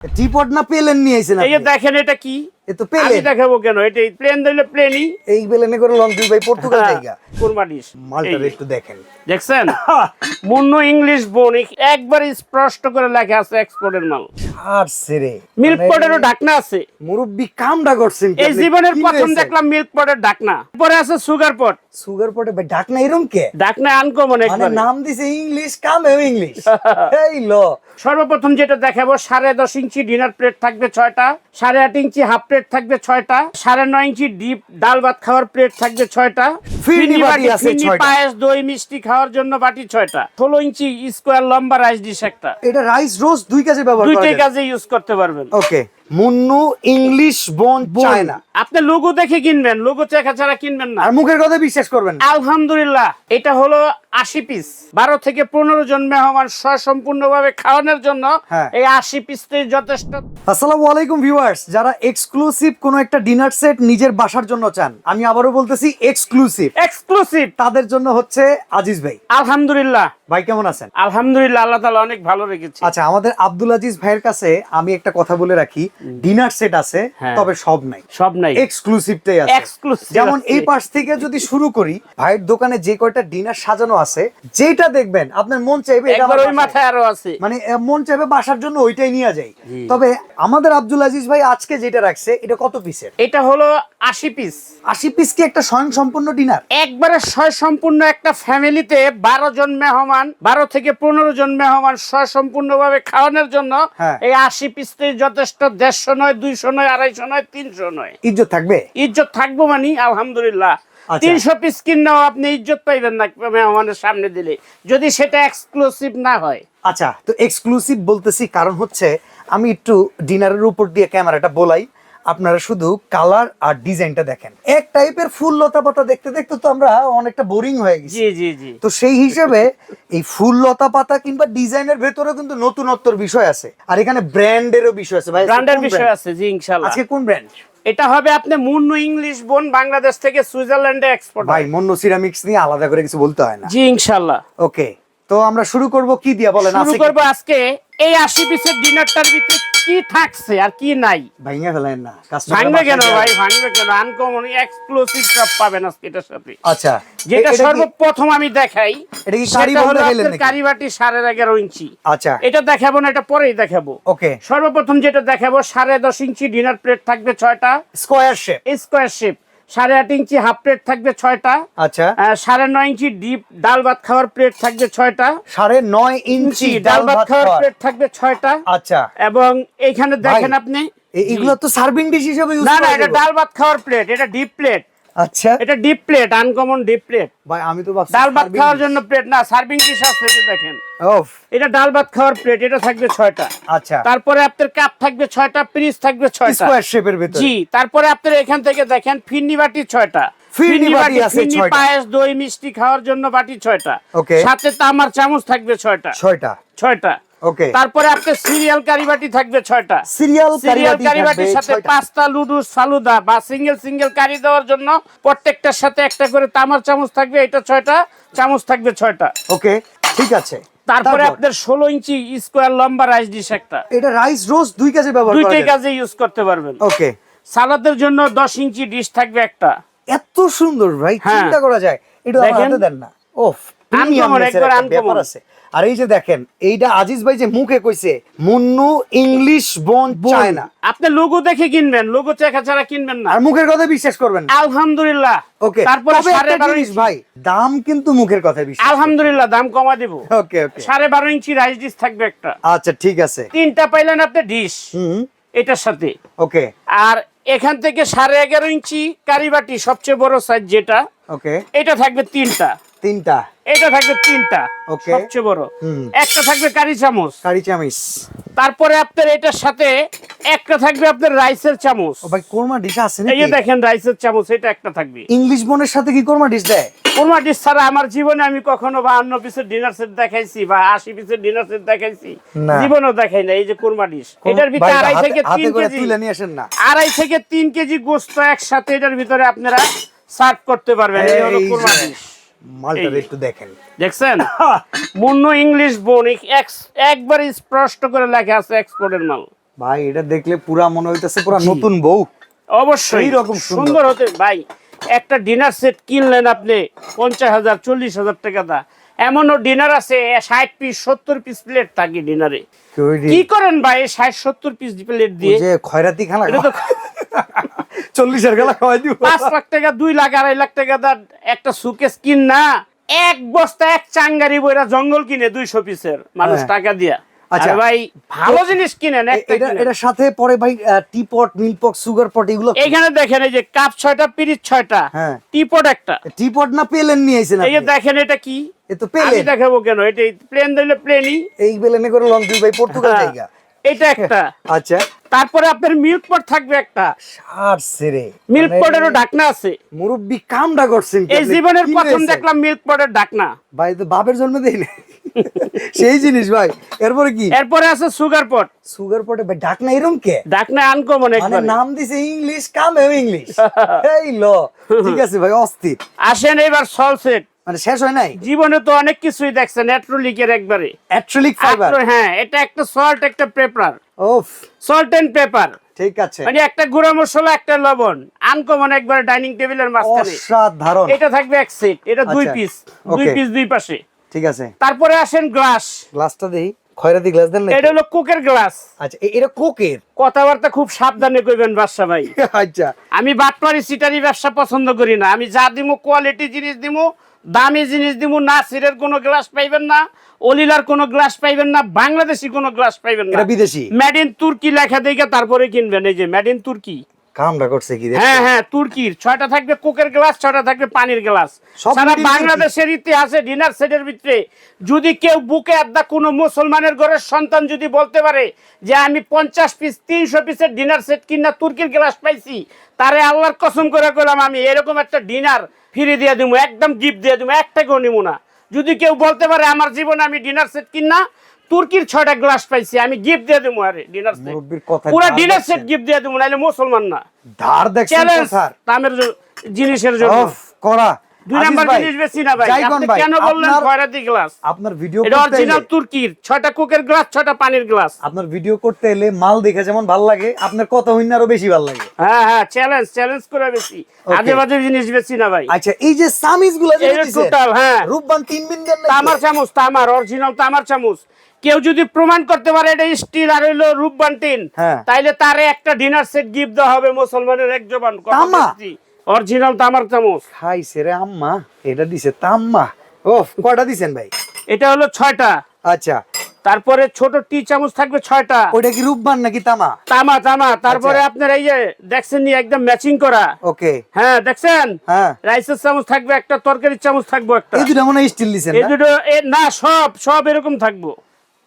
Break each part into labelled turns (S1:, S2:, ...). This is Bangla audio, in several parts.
S1: টিপট না প্লেন নিয়ে আইছেন
S2: এই যে দেখেন এটা কি?
S1: এ তো প্লেন।
S2: আমি দেখাবো কেন? এটা প্লেন দিলে প্লেনই।
S1: এই প্লেনে করে লং দুই ভাই পর্তুগাল জায়গা।
S2: কোরমা ডিশ।
S1: মালটার একটু দেখেন।
S2: দেখছেন? মুন্নু ইংলিশ বোন একবার স্পষ্ট করে লেখা আছে এক্সপোর্টের মাল।
S1: আর সেরে
S2: মিল্ক পটেরও ঢাকনা আছে।
S1: মুরব্বি কামডা করছেন কি?
S2: এই জীবনের প্রথম দেখলাম মিল্ক পটের ঢাকনা। পরে আছে সুগার পট।
S1: সুগার পটে ভাই ঢাকনা এরকম কে?
S2: ঢাকনা আনকমন
S1: মানে
S2: একবার।
S1: নাম দিছে ইংলিশ কামেও ইংলিশ। এই লো
S2: সর্বপ্রথম যেটা দেখাবো 10.5 ইঞ্চি ডিনার প্লেট থাকবে 6টা, 8.5 ইঞ্চি হাফ প্লেট থাকবে 6টা, 9.5 ইঞ্চি ডিপ ডাল ভাত খাওয়ার প্লেট থাকবে 6টা,
S1: ফিরনি বাটি আছে
S2: ফিরনি
S1: 6টা।
S2: পায়েস দই মিষ্টি খাওয়ার জন্য বাটি 6টা, 16 ইঞ্চি স্কোয়ার লম্বা রাইস ডিশ একটা।
S1: এটা রাইস রোস্ট দুই কাজে ব্যবহার করা
S2: দুইটাই
S1: যায়।
S2: কাজে ইউজ করতে পারবেন।
S1: ওকে মুন্নু ইংলিশ বোন চায়না।
S2: আপনি লোগো দেখে কিনবেন, লোগো চেখা ছাড়া কিনবেন না।
S1: আর মুখের কথা বিশ্বাস করবেন না।
S2: আলহামদুলিল্লাহ এটা হলো 80 পিস, 12 থেকে 15 জন মেহমান সম্পূর্ণভাবে খাওয়ানোর জন্য
S1: হ্যাঁ।
S2: এই 80 পিসটাই যথেষ্ট।
S1: আসসালামু আলাইকুম ভিউয়ার্স, যারা এক্সক্লুসিভ কোনো একটা ডিনার সেট নিজের বাসার জন্য চান, আমি আবারও বলতেছি
S2: এক্সক্লুসিভ
S1: তাদের জন্য হচ্ছে আজিজ ভাই।
S2: আলহামদুলিল্লাহ।
S1: ভাই কেমন আছেন?
S2: আলহামদুলিল্লাহ, আল্লাহ তাআলা অনেক ভালো রেখেছে।
S1: আচ্ছা, আমাদের আব্দুল আজিজ ভাইয়ের কাছে আমি একটা কথা বলে রাখি, ডিনার সেট আছে
S2: হ্যাঁ।
S1: তবে সব নাই,
S2: সব নাই,
S1: এক্সক্লুসিভটাই আছে।
S2: Exclusive
S1: যেমন
S2: আছে।
S1: এই পাশ থেকে যদি শুরু করি, ভাইয়ের দোকানে যে কয়টা ডিনার সাজানো আছে, যেটা দেখবেন আপনার মন চাইবে এটা
S2: একবার
S1: আমার
S2: ওই
S1: বাসায়।
S2: মাথায় আরো আছে।
S1: মানে মন চাইবে বাসার জন্য ওইটাই নিয়ে যাই। তবে আমাদের আব্দুল আজিজ ভাই আজকে যেটা রাখছে এটা কত পিসের?
S2: এটা হলো 80 পিস।
S1: 80 পিস কি একটা স্বয়ং সম্পূর্ণ ডিনার?
S2: একবারে সম্পূর্ণ একটা ফ্যামিলিতে 12 জন মেহমান, 12 থেকে 15 জন মেহমান সম্পূর্ণভাবে খাওয়ানোর জন্য
S1: হ্যাঁ।
S2: এই 80 পিসটাই যথেষ্ট। 150 নয়, 200 নয়, 250 নয়, 300 নয়।
S1: ইজ্জত থাকবে?
S2: ইজ্জত থাকবো মানে আলহামদুলিল্লাহ।
S1: আচ্ছা।
S2: 300 পিস কিনলেও আপনি ইজ্জত পাইবেন না মেহমানের সামনে দিলে, যদি সেটা এক্সক্লুসিভ না হয়।
S1: আচ্ছা, তো এক্সক্লুসিভ বলতেছি কারণ হচ্ছে আমি একটু ডিনারের উপর দিয়ে ক্যামেরাটা বলাই, আপনারা শুধু কালার আর ডিজাইনটা দেখেন। এক টাইপের ফুল লতা পাতা দেখতে দেখতে তো আমরা অনেকটা বোরিং হয়ে গেছি।
S2: জি জি জি।
S1: তো সেই হিসেবে এই ফুল লতা পাতা কিংবা ডিজাইনের ভেতরেও কিন্তু নতুনত্বর বিষয় আছে, আর এখানে ব্র্যান্ডেরও বিষয় আছে। ভাই
S2: ব্র্যান্ডের বিষয় আছে, জি ইনশাআল্লাহ।
S1: আজকে কোন ব্র্যান্ড?
S2: এটা হবে আপনি মুন্নু ইংলিশ বোন, বাংলাদেশ থেকে সুইজারল্যান্ডে এক্সপোর্ট।
S1: ভাই মন্নু সিরামিক্স নিয়ে আলাদা করে কিছু বলতে হয় না।
S2: জি ইনশাআল্লাহ।
S1: ওকে, তো আমরা শুরু করব কি দিয়া বলেন?
S2: শুরু
S1: আছে কি?
S2: করব আজকে এই 80 পিসের ডিনারটার ভিতরে কি থাকছে আর কি নাই।
S1: ভাঙিয়ে ফেলেন না,
S2: ভাঙবে কেন ভাই? ভাঙবে কেন? আনকমন এক্সক্লুসিভ সব পাবেন আজকে এটার সাথে।
S1: আচ্ছা,
S2: যেটা
S1: এটা কি-
S2: সর্বপ্রথম আমি দেখাই,
S1: এটা কি কারি
S2: সেটা
S1: বল
S2: হলো
S1: দেখাইলেন
S2: আপনার
S1: নাকি?
S2: কারিবাটি 11.5 ইঞ্চি।
S1: আচ্ছা,
S2: এটা দেখাবো না, এটা পরেই দেখাবো।
S1: ওকে।
S2: সর্বপ্রথম যেটা দেখাবো 10.5 ইঞ্চি ডিনার প্লেট থাকবে 6টা,
S1: square shape.
S2: Square shape. 8.5 inch half plate থাকবে 6টা,
S1: আচ্ছা,
S2: 9.5 ইঞ্চি ডিপ ডাল ভাত খাওয়ার প্লেট থাকবে 6টা,
S1: 9.5 ইঞ্চি
S2: ডাল ভাত খাওয়ার প্লেট থাকবে 6টা।
S1: আচ্ছা,
S2: এবং এইখানে দেখেন আপনি,
S1: এগুলো তো সার্ভিং ডিশ হিসেবে ইউজ
S2: না
S1: করা
S2: না, এটা
S1: যাবে।
S2: ডাল ভাত খাওয়ার প্লেট, এটা ডিপ প্লেট।
S1: আচ্ছা,
S2: এটা deep plate, uncommon deep plate.
S1: ভাই আমি তো ভাবছি
S2: ডাল ভাত
S1: serving
S2: খাওয়ার
S1: dish।
S2: জন্য প্লেট না, সার্ভিং ডিশ আছে, এই যে দেখেন।
S1: ওফ,
S2: এটা ডাল ভাত খাওয়ার প্লেট, এটা থাকবে 6টা।
S1: আচ্ছা,
S2: তারপরে আপনার কাপ থাকবে 6টা, পিস থাকবে 6টা।
S1: স্কয়ার শেপের ভিতরে।
S2: জি, তারপরে আপনার এখান থেকে দেখেন ফিরনি বাটি 6টা।
S1: ফিরনি বাটি আছে
S2: ফিরনি
S1: 6টা।
S2: পায়েস দই মিষ্টি খাওয়ার জন্য বাটি 6টা।
S1: ওকে।
S2: সাথে তামার চামচ থাকবে 6টা।
S1: 6টা। ওকে।
S2: তারপরে আপনার সিরিয়াল কারি বাটি থাকবে 6টা।
S1: সিরিয়াল
S2: কারি বাটির সাথে পাস্তা লুডুস ফালুদা বা সিঙ্গেল কারি দেওয়ার জন্য প্রত্যেকটার সাথে একটা করে তামার চামচ থাকবে, এটা 6টা চামচ থাকবে 6টা।
S1: ওকে, ঠিক আছে।
S2: তারপরে আপনার 16 ইঞ্চি স্কোয়ার লম্বা রাইস ডিশ একটা।
S1: এটা রাইস রোস্ট দুই কাজে ব্যবহার করা
S2: দুইটাই
S1: যায়।
S2: কাজে ইউজ করতে পারবেন।
S1: ওকে,
S2: সালাদের জন্য 10 ইঞ্চি ডিশ থাকবে একটা।
S1: এত সুন্দর ভাই,
S2: হ্যাঁ।
S1: চিন্তা করা যায়। এটা আমার
S2: দেখেন।
S1: হাতে দেন না। ওফ,
S2: Uncommon, একবার
S1: ব্যাপার
S2: uncommon।
S1: আছে। আর এই যে দেখেন, এইটা আজিজ ভাই যে মুখে কইছে মুন্নু ইংলিশ বোন চায়না।
S2: আপনি লোগো দেখে কিনবেন, লোগো চেখা ছাড়া কিনবেন না।
S1: আর মুখের কথা বিশ্বাস করবেন না।
S2: আলহামদুলিল্লাহ।
S1: ওকে,
S2: তারপরে
S1: তবে একটা
S2: 12.5
S1: জিনিস
S2: ইঞ্চি।
S1: ভাই, দাম কিন্তু মুখের কথা বিশ্বাস।
S2: আলহামদুলিল্লাহ, দাম কমা দিব।
S1: ওকে ওকে,
S2: 12.5 ইঞ্চি রাইস ডিশ থাকবে একটা।
S1: আচ্ছা ঠিক আছে।
S2: 3টা পাইলেন আপনি ডিশ
S1: হুম,
S2: এটার সাথে।
S1: ওকে
S2: আর এখান থেকে 11.5 ইঞ্চি কারিবাটি সবচেয়ে বড় সাইজ যেটা,
S1: ওকে,
S2: এটা থাকবে 3টা।
S1: তিনটা।
S2: এটা থাকবে 3টা,
S1: Okay.
S2: সবচেয়ে বড়।
S1: হুম।
S2: একটা থাকবে কারি চামচ।
S1: কারি চামিচ।
S2: তারপরে আপনার এটার সাথে একটা থাকবে আপনার রাইসের চামচ।
S1: ও ভাই, কোরমা ডিশ আছে
S2: এই যে
S1: নাকি?
S2: দেখেন রাইসের চামচ, এটা একটা থাকবে।
S1: ইংলিশ বোনের সাথে কি কোরমা ডিশ দেয়?
S2: কোরমা ডিশ ছাড়া আমার জীবনে আমি কখনো 52 পিসের ডিনার সেট দেখাইছি বা 80 পিসের ডিনার সেট দেখাইছি,
S1: না।
S2: জীবনেও দেখাই না। এই যে কোরমা ডিশ, এটার ভিতরে
S1: ভাই,
S2: 2.5 থেকে
S1: হাতে
S2: 3
S1: করে
S2: কেজি,
S1: তুলে নিয়ে আসেন না।
S2: 2.5 থেকে 3 কেজি গোশত একসাথে এটার ভিতরে আপনারা সার্ভ করতে পারবেন। এই হলো
S1: এই যে,
S2: কোরমা ডিশ।
S1: মালটার
S2: এই।
S1: একটু দেখেন।
S2: দেখছেন? মুন্নু ইংলিশ বোন একবার স্পষ্ট করে লেখা আছে এক্সপোর্টের মাল।
S1: ভাই এটা দেখলে পুরা মনে হইতেছে পুরা নতুন বউ।
S2: অবশ্যই
S1: এইরকম সুন্দর।
S2: সুন্দর হতে ভাই। একটা ডিনার সেট কিনলেন আপনি 50,000 40,000 টাকা দা, এমনও ডিনার আছে 60 পিস 70 পিস প্লেট থাকে ডিনারে। কি করেন ভাই 60-70 পিস প্লেট দিয়ে?
S1: যে খয়রাতি খানা
S2: এটা তো
S1: 40 খেলা খাওয়াই দিব।
S2: 5 লাখ টাকা 2 লাখ 2.5 লাখ টাকা দা একটা সুকেস কিন না, এক বস্তা এক চাঙ্গারি বইরা জঙ্গল কিনে 200 পিসের মানুষ
S1: হ্যাঁ।
S2: টাকা দিয়া।
S1: আচ্ছা।
S2: আরে ভাই ভালো জিনিস কিনেন একটা
S1: এটা
S2: কিনেন।
S1: এটার সাথে পরে ভাই টিপট মিল্কপট সুগার পট এগুলো
S2: এইখানে দেখেন এই যে কাপ 6টা পিরিচ 6টা
S1: হ্যাঁ।
S2: টিপট একটা।
S1: টিপট না পেলেন নিয়ে আইছেন
S2: এই যে
S1: আপনি?
S2: দেখেন এটা কি,
S1: এ তো
S2: আমি
S1: পেলেন।
S2: দেখাবো কেন, এটা প্লেন দিলে প্লেনই।
S1: এই বেলেনে করে লং দুই ভাই পর্তুগাল জায়গা।
S2: এটা একটা।
S1: আচ্ছা
S2: তারপরে আপনার মিল্ক পট থাকবে একটা,
S1: সার সেরে
S2: মিল্ক পটেরও ঢাকনা আছে।
S1: মুরব্বি কামটা করছেন কি
S2: এই
S1: আপনি?
S2: জীবনের
S1: কি
S2: প্রথম
S1: হয়েছে?
S2: দেখলাম মিল্ক পটের ঢাকনা।
S1: ভাই তো বাপের জন্ম দেই না সেই জিনিস ভাই। এরপরে কি
S2: এরপরে আছে সুগার পট,
S1: সুগার পটে ভাই ঢাকনা এরকম কে?
S2: ঢাকনা আনকমন
S1: মানে
S2: একবার।
S1: নাম দিছে ইংলিশ কামেও ইংলিশ। এই লো ঠিক আছে ভাই অস্থির।
S2: আসেন এবার সল সেট।
S1: মানে শেষ হয় নাই?
S2: জীবনে তো অনেক কিছুই দেখছেন অ্যাট্রোলিকের একবারে।
S1: Acrylic fibre.
S2: হ্যাঁ, এটা একটা সল্ট একটা pepper,
S1: of
S2: salt and pepper.
S1: ঠিক আছে।
S2: মানে একটা গুঁড়ো মশলা একটা লবণ, আনকমন একবারে ডাইনিং টেবিলের মাঝখানে।
S1: অসাধারণ।
S2: এটা থাকবে এক সেট, এটা 2
S1: আচ্ছা,
S2: পিস,
S1: ওকে।
S2: 2 পিস 2 পাশে।
S1: ঠিক আছে।
S2: তারপরে আসেন গ্লাস।
S1: গ্লাসটা দেই, খয়রাতি গ্লাস দেন না?
S2: এটা হলো কোকের গ্লাস।
S1: আচ্ছা এটা কোকের।
S2: কথাবার্তা খুব সাবধানে কইবেন বাদশা ভাই।
S1: আচ্ছা
S2: আমি বাটপারি সিটারি ব্যবসা পছন্দ করি না। আমি যা দিমু কোয়ালিটি জিনিস দিমু, দামি জিনিস দিমু। নাসিরের কোনো গ্লাস পাইবেন না, অলিলার কোনো গ্লাস পাইবেন না, বাংলাদেশি কোনো গ্লাস পাইবেন না।
S1: এটা বিদেশি।
S2: মেড ইন তুর্কি লেখা দেখে তারপরে কিনবেন। এই যে মেড ইন তুর্কি।
S1: কামটা করছে কি
S2: হ্যাঁ হ্যাঁ, তুর্কির 6টা থাকবে কোকের গ্লাস, 6টা থাকবে পানির গ্লাস।
S1: সব
S2: সারা
S1: made in
S2: বাংলাদেশের ইতিহাসে ডিনার সেটের ভিতরে যদি কেউ বুকে আড্ডা কোনো মুসলমানের ঘরের সন্তান যদি বলতে পারে যে আমি 50 পিস 300 পিসের ডিনার সেট কিনা তুর্কির গ্লাস পাইছি, তারে আল্লাহর কসম করে কইলাম আমি এরকম একটা ডিনার ফ্রি দিয়ে দিব, একদম গিফট দিয়ে দিব, এক টাকাও নিব না। যদি কেউ বলতে পারে আমার জীবনে আমি ডিনার সেট কিনা তুর্কির 6টা গ্লাস পাইছি, আমি গিফট দিয়ে দেবো। আরে ডিনার সেট,
S1: মুরব্বির কথা
S2: পুরো ডিনার সেট গিফট দিয়ে দেবো, নাইলে মুসলমান না।
S1: ধার দেখছেন
S2: চ্যালেঞ্জ
S1: স্যার।
S2: দামের জিনিসের জন্য।
S1: অফ করা।
S2: 2 নাম্বার জিনিস বেশি না ভাই। আপনি কেন বললেন খয়রাতি গ্লাস?
S1: আপনার ভিডিও
S2: এটা
S1: করতে
S2: অরিজিনাল
S1: এলে,
S2: তুর্কির 6টা কোকের গ্লাস, 6টা পানির গ্লাস।
S1: আপনার ভিডিও করতে এলে মাল দেখে যেমন ভালো লাগে, আপনার কথা হইনা আরো বেশি ভালো লাগে।
S2: হ্যাঁ হ্যাঁ, চ্যালেঞ্জ করে বেশি, আজে বাজে জিনিস বেশি না ভাই।
S1: আচ্ছা এই যে সামিজ গুলো যে
S2: এই
S1: দিছেন,
S2: টোটাল হ্যাঁ,
S1: রূপবান 3 বিন দেন নাকি?
S2: তামার চামচ, তামার অরিজিনাল তামার চামচ। কেউ যদি প্রমাণ করতে পারে এটা স্টিল আর হইলো রূপবান টিন,
S1: হ্যাঁ।
S2: তাইলে তারে একটা ডিনার সেট গিফট দেওয়া হবে মুসলমানের এক জবান।
S1: তামা?
S2: অরিজিনাল তামার চামচ।
S1: খাইছে রে আম্মা, এটা দিছে তাম্মা। ওফ কয়টা দিছেন ভাই?
S2: এটা হলো 6টা।
S1: আচ্ছা
S2: তারপরে ছোট টি চামচ থাকবে 6টা।
S1: ওইটা কি রূপবান নাকি তামা?
S2: তামা তামা। তারপরে
S1: আচ্ছা।
S2: আপনার এই যে দেখছেন নি একদম ম্যাচিং করা।
S1: ওকে
S2: হ্যাঁ দেখছেন,
S1: হ্যাঁ।
S2: রাইসের চামচ থাকবে একটা, তরকারির চামচ থাকবে একটা।
S1: এই দুটো মনে হয় স্টিল দিছেন
S2: এই
S1: না?
S2: দুটো না, সব এরকম থাকবো,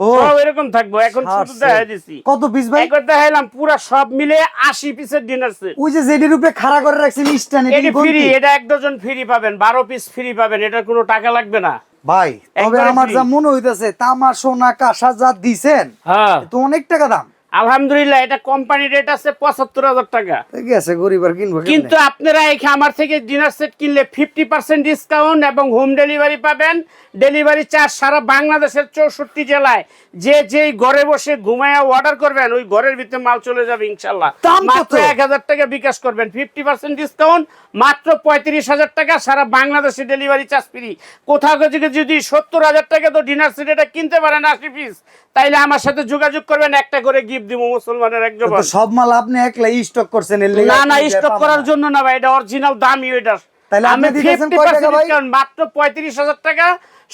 S1: ও
S2: সব এরকম থাকবো। এখন শুধু
S1: ছাড়ছে।
S2: দেখাই দিছি।
S1: কত পিস ভাই?
S2: একবার দেখাইলাম পুরো সব মিলে 80 পিসের ডিনার সেট।
S1: ওই যে জেডির উপরে খাড়া করে রাখছেন স্ট্যান্ড, এটা
S2: এটা
S1: কি
S2: ফ্রি,
S1: গন্তি?
S2: এটা 1 ডজন ফ্রি পাবেন, 12 পিস ফ্রি পাবেন, এটা কোনো টাকা লাগবে না
S1: ভাই তবে
S2: একবারে
S1: আমার
S2: free।
S1: যা মনে হইতাছে তামা সোনা কাঁসা যা দিছেন
S2: হ্যাঁ
S1: তো অনেক টাকা দাম।
S2: আলহামদুলিল্লাহ, এটা কোম্পানি রেট আছে 75,000 টাকা।
S1: ঠিক আছে গরিব আর কিনবো কেমনে?
S2: কিন্তু আপনারা এখানে আমার থেকে ডিনার সেট কিনলে 50% ডিসকাউন্ট এবং হোম ডেলিভারি পাবেন। ডেলিভারি চার্জ সারা বাংলাদেশের 64 জেলায়। যে যেই ঘরে বসে ঘুমায়া অর্ডার করবেন ওই ঘরের ভিতরে মাল চলে যাবে ইনশাল্লাহ।
S1: দাম
S2: মাত্র
S1: কত?
S2: 1000 টাকা বিকাশ করবেন, 50% ডিসকাউন্ট, মাত্র 35,000 টাকা, সারা বাংলাদেশে ডেলিভারি চার্জ ফ্রি। কোথাও থেকে যদি 70,000 টাকা তো ডিনার সেট এটা কিনতে পারেন 80 পিস, তাইলে আমার সাথে যোগাযোগ করবেন, একটা করে গিফট দিব মুসলমানের এক জবান।
S1: তো সব মাল আপনি একলাই স্টক করছেন এর লেগে?
S2: না না,
S1: আপনি
S2: স্টক
S1: পাবেন
S2: করার
S1: না।
S2: জন্য না ভাই, এটা অরিজিনাল দামি ওইটা।
S1: তাইলে আপনি
S2: আমি
S1: দিতেছেন
S2: 50%
S1: কয় টাকা ভাই?
S2: ডিসকাউন্ট, মাত্র 35,000 টাকা,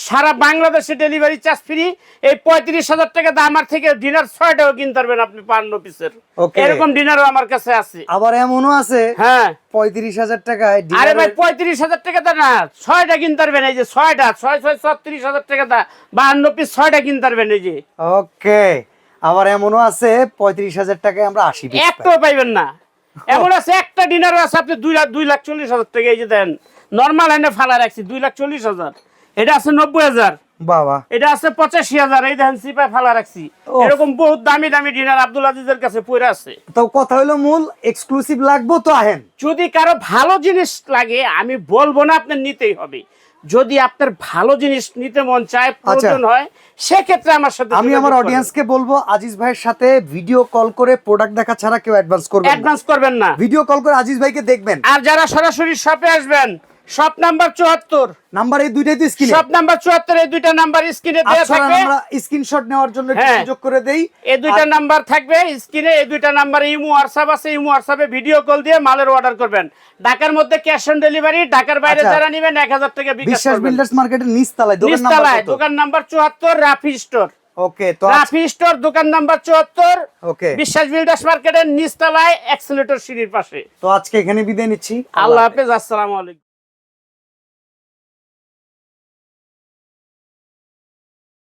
S2: সারা বাংলাদেশে ডেলিভারি চার্জ ফ্রি। এই 35,000 টাকা দিয়ে আমার থেকে ডিনার 6টাও কিনতে পারবেন আপনি 52 পিসের।
S1: Okay.
S2: এরকম ডিনারও আমার কাছে আছে।
S1: আবার এমনও আছে
S2: হ্যাঁ
S1: 35,000 টাকায়
S2: আরে ভাই,
S1: ডিনারের
S2: 35,000 টাকা দা না, 6টা কিনতে পারবেন। এই যে 6টা 36,000 টাকা দা 52 পিস 6টা কিনতে পারবেন। এই যে
S1: ওকে। আবার এমনও আছে 35,000 টাকায় আমরা 80 পিস পাই।
S2: একটাও পাইবেন না। এমন আছে একটা ডিনারও আছে আপনি 2,40,000 টাকা। এই যে দেন নরমাল এনে ফালা রাখছি 2,40,000। এটা আছে 90,000,
S1: বাবা
S2: এটা আছে 85,000। এই দেখেন সিপাই ফালা রাখছি।
S1: ওহ।
S2: এরকম বহুত দামি দামি ডিনার আব্দুল আজিজের কাছে পড়ে আছে।
S1: তো কথা হলো মূল এক্সক্লুসিভ লাগবো তো আহেন।
S2: যদি কারো ভালো জিনিস লাগে আমি বলবো না, আপনার নিতেই হবে। যদি আপনার ভালো জিনিস নিতে মন চায়, প্রয়োজন হয়, সেক্ষেত্রে আমার সাথে
S1: আমি আমার অডিয়েন্সকে বলবো আজিজ ভাইয়ের সাথে ভিডিও কল করে প্রোডাক্ট দেখা ছাড়া কেউ অ্যাডভান্স করবেন না।
S2: অ্যাডভান্স করবেন না।
S1: ভিডিও কল করে আজিজ ভাইকে দেখবেন।
S2: আর যারা সরাসরি শপে আসবেন, শপ নাম্বার 74,
S1: নাম্বার এই দুইটাই তো স্ক্রিনে,
S2: শপ নাম্বার 74, এই দুইটা নাম্বার স্ক্রিনে দেওয়া
S1: আচ্ছা
S2: থাকবে।
S1: আমরা স্ক্রিনশট নেওয়ার জন্য একটু
S2: হ্যাঁ।
S1: সুযোগ করে দেই।
S2: এই দুইটা নাম্বার থাকবে স্ক্রিনে, এই দুইটা নাম্বারে ইমো হোয়াটসঅ্যাপ আছে, ইমো হোয়াটসঅ্যাপে ভিডিও কল দিয়ে মালের অর্ডার করবেন। ঢাকার মধ্যে ক্যাশ অন ডেলিভারি, ঢাকার বাইরে
S1: আচ্ছা।
S2: যারা নেবেন 1000 টাকা বিকাশ
S1: বিশ্বাস
S2: করবেন।
S1: বিল্ডার্স মার্কেটের নিচতলায় দোকান নাম্বার
S2: নিচতলায়
S1: কত?
S2: দোকান নাম্বার 74, রাফি স্টোর।
S1: ওকে, তো
S2: রাফি স্টোর দোকান নাম্বার 74,
S1: ওকে,
S2: বিশ্বাস বিল্ডার্স মার্কেটের নিচতলায় অ্যাক্সেলেটর সিঁড়ির পাশে।
S1: তো আজকে এখানে বিদায় নিচ্ছি।
S2: আল্লাহ হাফেজ, আসসালামু আলাইকুম।